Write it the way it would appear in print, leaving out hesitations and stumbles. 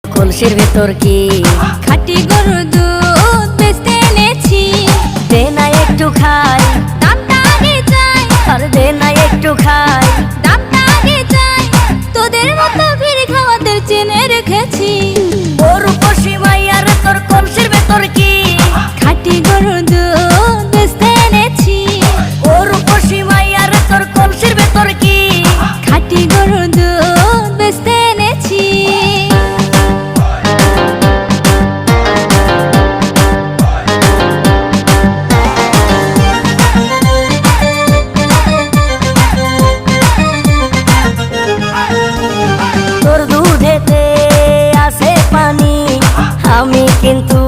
কলসির ভেতর কি খাঁটি গরুর দুধ বেচতে এনেছি। দে না একটু খাই, দামটা আগে চাই, আর দে না একটু খাই। দামটা আগে চাই। তোদের মতো ভিড় খাওয়াদের চেনে রেখেছি। ও রূপসী মাইয়ার তোর কলসির ভেতর কি খাঁটি গরুর দুধ বেচতে এনেছি। ও রূপসী মাইয়ার তোর কলসির ভেতর কি খাঁটি গরুর দুধ বেচতে এনেছি। তোর দুধেতে আছে পানি, আমি কিন্তু